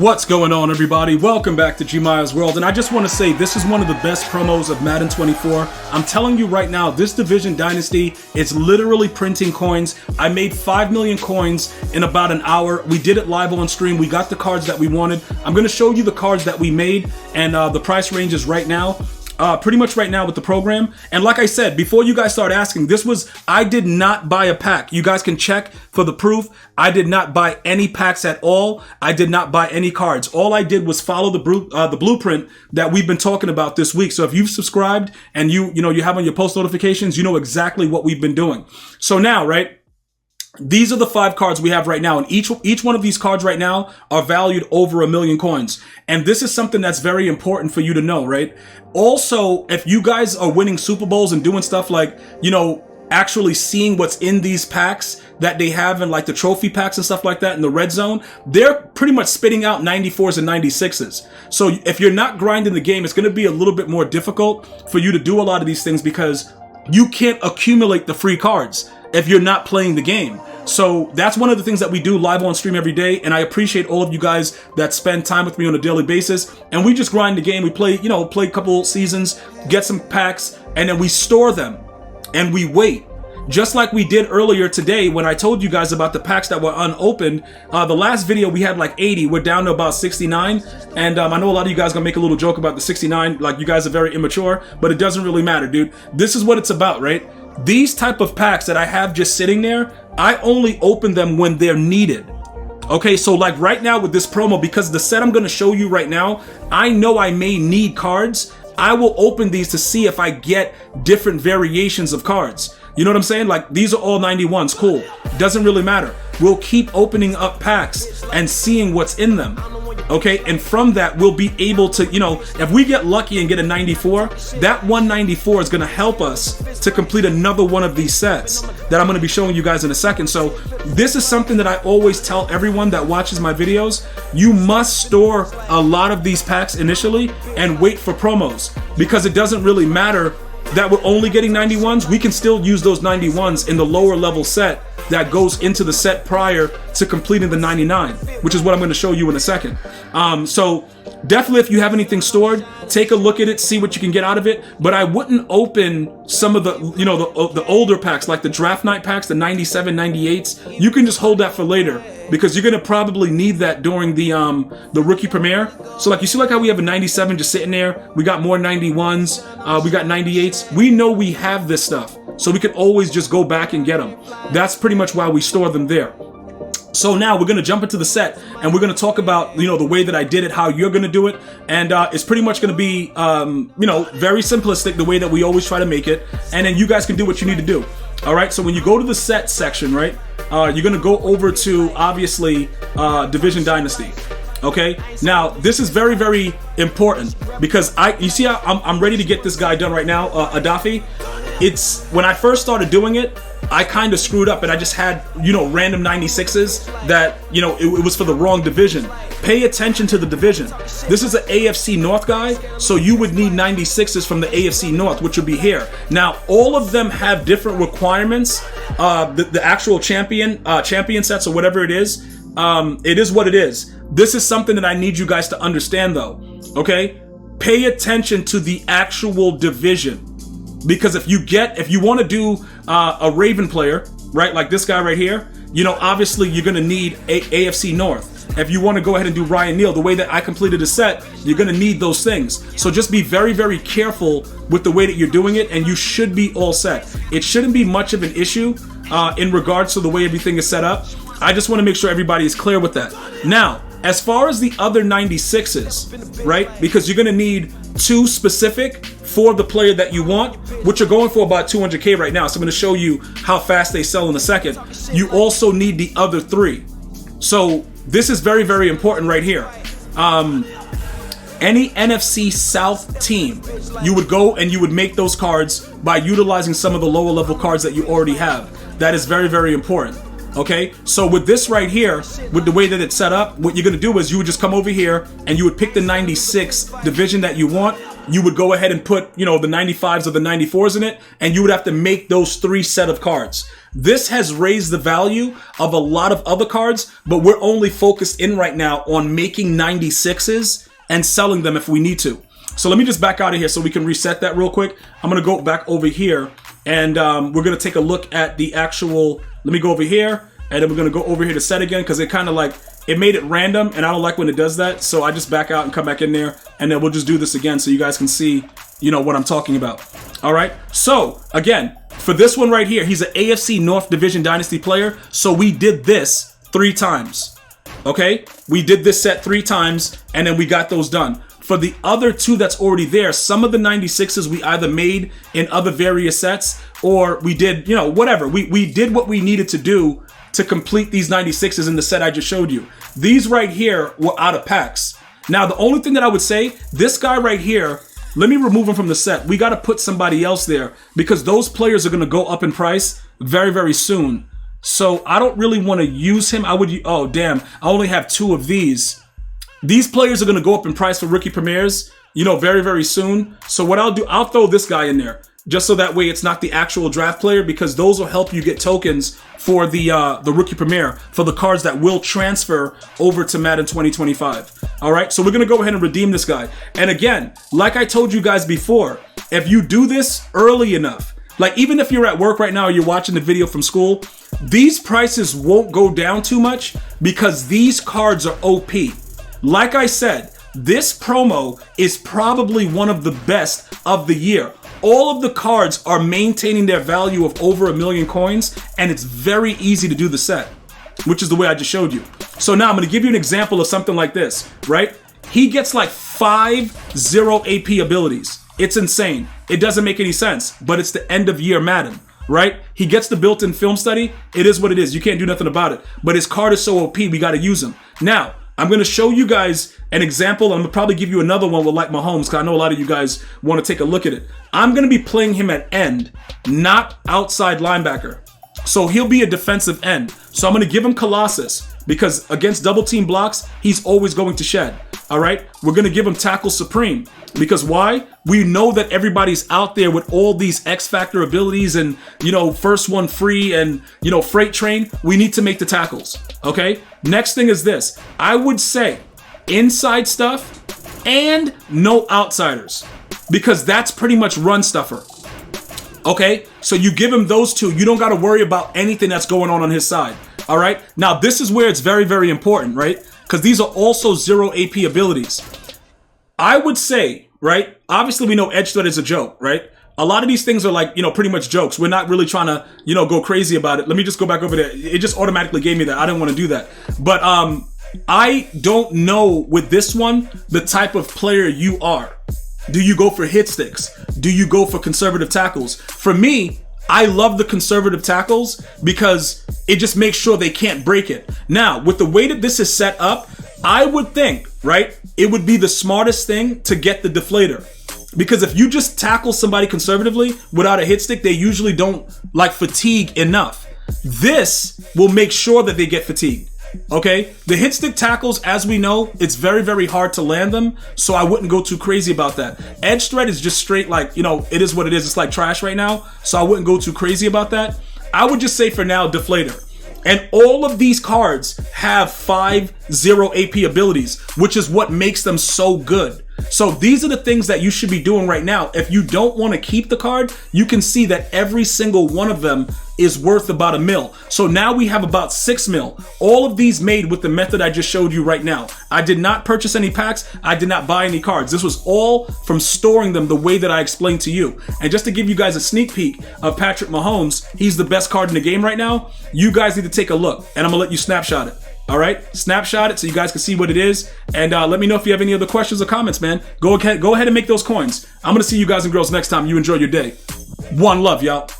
What's going on, everybody? Welcome back to GmiasWorld, and I just want to say this is one of the best promos of Madden 24. I'm telling you right now, this Division Dynasty, it's literally printing coins. I made 5 million coins in about an hour. We did it live on stream. We got the cards that we wanted. I'm going to show you the cards that we made, and the price range is right now. Pretty much right now with the program. And like I said, before you guys start asking, I did not buy a pack. You guys can check for the proof. I did not buy any packs at all. I did not buy any cards. All I did was follow the blueprint that we've been talking about this week. So if you've subscribed and you have on your post notifications, you know exactly what we've been doing. So now, right? These are the 5 cards we have right now, and each one of these cards right now are valued over 1 million coins. And this is something that's very important for you to know, right? Also, if you guys are winning Super Bowls and doing stuff like, actually seeing what's in these packs that they have in like the trophy packs and stuff like that in the red zone, they're pretty much spitting out 94s and 96s. So if you're not grinding the game, it's going to be a little bit more difficult for you to do a lot of these things because you can't accumulate the free cards if you're not playing the game. So that's one of the things that we do live on stream every day, and I appreciate all of you guys that spend time with me on a daily basis. And we just grind the game. We play, play a couple seasons, get some packs, and then we store them and we wait. Just like we did earlier today when I told you guys about the packs that were unopened. The last video we had like 80, we're down to about 69. And I know a lot of you guys gonna make a little joke about the 69, like you guys are very immature, but it doesn't really matter, dude. This is what it's about, right? These type of packs that I have just sitting there, I only open them when they're needed. Okay, so like right now with this promo, because the set I'm gonna show you right now, I know I may need cards. I will open these to see if I get different variations of cards. You know what I'm saying? Like these are all 91s, cool. Doesn't really matter. We'll keep opening up packs and seeing what's in them. Okay, and from that, we'll be able to, if we get lucky and get a 94, that 194 is going to help us to complete another one of these sets that I'm going to be showing you guys in a second. So this is something that I always tell everyone that watches my videos. You must store a lot of these packs initially and wait for promos, because it doesn't really matter that we're only getting 91s. We can still use those 91s in the lower level set that goes into the set prior to completing the 99, which is what I'm going to show you in a second. So definitely, if you have anything stored, take a look at it, see what you can get out of it. But I wouldn't open some of the, the older packs, like the draft night packs, the 97, 98s. You can just hold that for later, because you're going to probably need that during the rookie premiere. So like you see like how we have a 97 just sitting there. We got more 91s. We got 98s. We know we have this stuff, so we can always just go back and get them. That's pretty much why we store them there. So now we're going to jump into the set, and we're going to talk about, the way that I did it, how you're going to do it. And it's pretty much going to be, very simplistic, the way that we always try to make it. And then you guys can do what you need to do. All right. So when you go to the set section, right, you're going to go over to, obviously, Division Dynasty. Okay. Now, this is very, very important, because you see how I'm ready to get this guy done right now, Adafi. It's when I first started doing it, I kind of screwed up, and I just had, random 96s that, it was for the wrong division. Pay attention to the division. This is an AFC North guy, so you would need 96s from the AFC North, which would be here. Now, all of them have different requirements. The actual champion sets or whatever it is what it is. This is something that I need you guys to understand, though. Okay? Pay attention to the actual division. Because if you want to do a Raven player, right, like this guy right here, obviously you're going to need AFC North. If you want to go ahead and do Ryan Neal, the way that I completed a set, you're going to need those things. So just be very, very careful with the way that you're doing it, and you should be all set. It shouldn't be much of an issue in regards to the way everything is set up. I just want to make sure everybody is clear with that. Now, as far as the other 96s, right, because you're going to need 2 specific for the player that you want, which are going for about 200K right now. So I'm going to show you how fast they sell in a second. You also need the other 3. So this is very, very important right here. Any NFC South team, you would go and you would make those cards by utilizing some of the lower level cards that you already have. That is very, very important. Okay, so with this right here, with the way that it's set up, what you're gonna do is you would just come over here and you would pick the 96 division that you want. You would go ahead and put, the 95s or the 94s in it, and you would have to make those 3 set of cards. This has raised the value of a lot of other cards, but we're only focused in right now on making 96s and selling them if we need to. So let me just back out of here so we can reset that real quick. I'm gonna go back over here and we're gonna take a look at the actual, let me go over here and then we're gonna go over here to set again because it kind of like, it made it random and I don't like when it does that. So I just back out and come back in there and then we'll just do this again so you guys can see, what I'm talking about. All right. So again, for this one right here, he's an AFC North Division Dynasty player. So we did this 3 times. Okay. We did this set 3 times and then we got those done. For the other 2 that's already there, some of the 96s we either made in other various sets or we did, whatever. We did what we needed to do to complete these 96s in the set I just showed you. These right here were out of packs. Now, the only thing that I would say, this guy right here, let me remove him from the set. We got to put somebody else there because those players are going to go up in price very, very soon. So I don't really want to use him. Oh, damn. I only have 2 of these. These players are going to go up in price for rookie premieres, very, very soon. So what I'll do, I'll throw this guy in there just so that way it's not the actual draft player because those will help you get tokens for the rookie premiere for the cards that will transfer over to Madden 2025. All right, so we're going to go ahead and redeem this guy. And again, like I told you guys before, if you do this early enough, like even if you're at work right now or you're watching the video from school, these prices won't go down too much because these cards are OP. Like I said, this promo is probably one of the best of the year. All of the cards are maintaining their value of over 1 million coins, and it's very easy to do the set, which is the way I just showed you. So now I'm going to give you an example of something like this, right? He gets like 5 0 AP abilities. It's insane. It doesn't make any sense, but it's the end of year Madden, right? He gets the built-in film study. It is what it is. You can't do nothing about it. But his card is so OP, we got to use him. Now, I'm going to show you guys an example. I'm going to probably give you another one with like Mahomes because I know a lot of you guys want to take a look at it. I'm going to be playing him at end, not outside linebacker. So he'll be a defensive end. So I'm going to give him Colossus because against double team blocks, he's always going to shed. All right. We're going to give him Tackle Supreme because why? We know that everybody's out there with all these X Factor abilities and, first one free and, freight train. We need to make the tackles. Okay. Next thing is this. I would say inside stuff and no outsiders because that's pretty much run stuffer. Okay. So you give him those 2. You don't got to worry about anything that's going on his side. All right. Now, this is where it's very, very important, right? Because these are also 0 AP abilities. I would say, right? Obviously, we know Edge Threat is a joke, right? A lot of these things are like, pretty much jokes. We're not really trying to, go crazy about it. Let me just go back over there. It just automatically gave me that. I didn't want to do that. But I don't know with this one, the type of player you are. Do you go for hit sticks? Do you go for conservative tackles? For me, I love the conservative tackles because it just makes sure they can't break it. Now, with the way that this is set up, I would think, right, it would be the smartest thing to get the deflator. Because if you just tackle somebody conservatively without a hit stick, they usually don't like fatigue enough. This will make sure that they get fatigued. Okay, the hit stick tackles, as we know, it's very, very hard to land them. So I wouldn't go too crazy about that. Edge threat is just straight like, it is what it is. It's like trash right now. So I wouldn't go too crazy about that. I would just say for now, deflator. And all of these cards have 5 0 AP abilities, which is what makes them so good. So these are the things that you should be doing right now. If you don't want to keep the card, you can see that every single one of them is worth about $1 mil. So now we have about $6 mil. All of these made with the method I just showed you right now. I did not purchase any packs. I did not buy any cards. This was all from storing them the way that I explained to you. And just to give you guys a sneak peek of Patrick Mahomes, he's the best card in the game right now. You guys need to take a look and I'm gonna let you snapshot it. All right, snapshot it so you guys can see what it is. And let me know if you have any other questions or comments, man. Go ahead and make those coins. I'm going to see you guys and girls next time. You enjoy your day. One love, y'all.